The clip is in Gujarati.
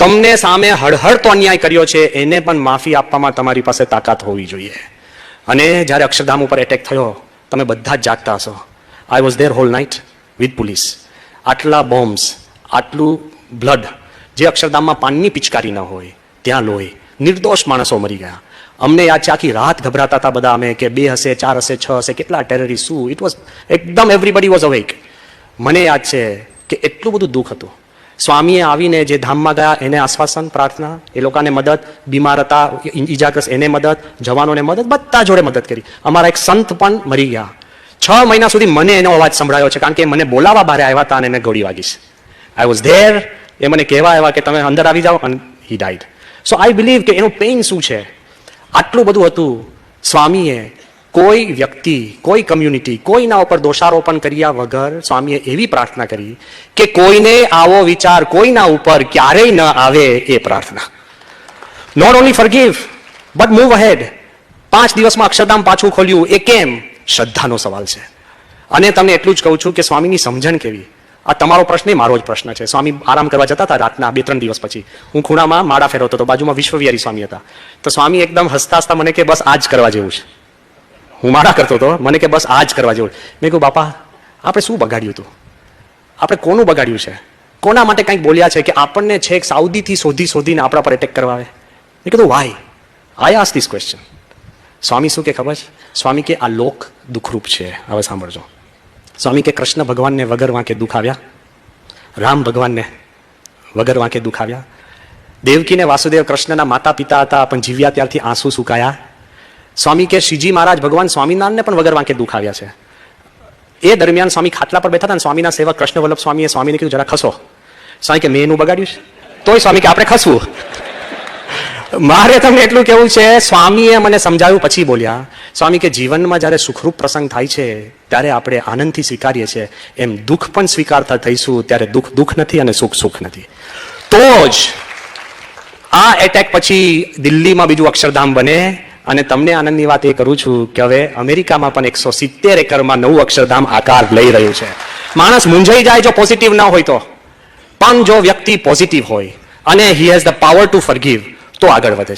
તમને સામે હળહળતો અન્યાય કર્યો છે એને પણ માફી આપવામાં તમારી પાસે તાકાત હોવી જોઈએ. અને જ્યારે અક્ષરધામ ઉપર એટેક થયો, તમે બધા જ જાગતા હશો. I was there whole night with police. આટલા બોમ્બ્સ, આટલું બ્લડ, જે અક્ષરધામમાં પાનની પિચકારી ન હોય ત્યાં લોહી, નિર્દોષ માણસો મરી ગયા. અમને યાદ છે આખી રાત ગભરાતા હતા બધા અમે કે 2 હશે, 4 હશે, 6 હશે, કેટલા ટેરરિસ્ટ, શું. ઇટ વોઝ એકદમ એવરીબડી વોઝ અવેક. મને યાદ છે કે એટલું બધું દુઃખ હતું. સ્વામીએ આવીને જે ધામમાં ગયા એને આશ્વાસન, પ્રાર્થના, એ લોકોને મદદ, બીમાર હતા ઈજાગ્રસ્ત એને મદદ, જવાનોને મદદ, બધા જોડે મદદ કરી. અમારા એક સંત પણ મરી ગયા. 6 મહિના સુધી મને એનો અવાજ સંભળાયો છે, કારણ કે મને બોલાવા બહાર આવ્યા હતા અને એને ગોળી વાગીશ. આઈ વોઝ ધેર. એ મને કહેવા આવ્યા કે તમે અંદર આવી જાઓ, અને હી ડાઈડ. સો આઈ બિલીવ કે એનું પેઇન શું છે. આટલું બધું હતું. સ્વામીએ કોઈ વ્યક્તિ, કોઈ કમ્યુનિટી, કોઈના ઉપર દોષારોપણ કર્યા વગર સ્વામીએ એવી પ્રાર્થના કરી કે કોઈને આવો વિચાર કોઈના ઉપર ક્યારેય ન આવે. એ પ્રાર્થના. Not only forgive but move ahead. 5 દિવસમાં અક્ષરધામ પાછું ખોલ્યું. એ કેમ? શ્રદ્ધાનો સવાલ છે. અને તમને એટલું જ કહું છું કે સ્વામીની સમજણ કેવી. આ તમારો પ્રશ્ન મારો જ પ્રશ્ન છે. સ્વામી આરામ કરવા જતા હતા રાતના 2-3 દિવસ પછી. હું ખૂણામાં માળા ફેરવતો હતો, બાજુમાં વિશ્વવિહારી સ્વામી હતા. તો સ્વામી એકદમ હસતા હસતા મને કે બસ આ જ કરવા જેવું છે. હું માળા કરતો હતો, મને કે બસ આ જ કરવા જેવું. મેં કહ્યું બાપા, આપણે શું બગાડ્યું હતું? આપણે કોનું બગાડ્યું છે? કોના માટે કંઈક બોલ્યા છે કે આપણને છેક સાઉદીથી શોધીને આપણા પર એટેક કરવા આવે? મેં કીધું why? I ask this question. સ્વામી શું કે ખબર છે? સ્વામી કે આ લોક દુઃખરૂપ છે. હવે સાંભળજો. સ્વામી કે કૃષ્ણ ભગવાનને વગર વાંકે દુઃખ આવ્યા, રામ ભગવાનને વગર વાંકે દુઃખ આવ્યા, દેવકીને વાસુદેવ કૃષ્ણના માતા પિતા હતા પણ જીવ્યા ત્યારથી આંસુ સુકાયા. સ્વામી કે શ્રીજી મહારાજ ભગવાન સ્વામિનારાયણને પણ વગર વાંકે દુઃખ આવ્યા છે. એ દરમિયાન સ્વામી ખાટલા પર બેઠા હતા અને સ્વામીના સેવક કૃષ્ણ વલ્લભ સ્વામીએ સ્વામીને કીધું જરા ખસો. સ્વામી કે મેં એનું બગાડ્યું છે? તોય સ્વામી કે આપણે ખસવું. મારે તમને એટલું કેવું છે, સ્વામીએ મને સમજાવ્યું પછી બોલ્યા. સ્વામી કે જીવનમાં જ્યારે સુખરૂપ પ્રસંગ થાય છે ત્યારે આપણે આનંદથી સ્વીકારીએ છીએ, એમ દુઃખ પણ સ્વીકારતા થઈશું ત્યારે દુઃખ દુઃખ નથી અને સુખ સુખ નથી. તો જ આ એટેક પછી દિલ્હીમાં બીજું અક્ષરધામ બને. અને તમને આનંદની વાત એ કરું છું કે હવે અમેરિકામાં પણ 170 એકરમાં નવું અક્ષરધામ આકાર લઈ રહ્યું છે. માણસ મૂંઝાઈ જાય જો પોઝિટિવ ન હોય તો, પણ જો વ્યક્તિ પોઝિટિવ હોય અને he has the power to forgive તો આગળ વધે છે.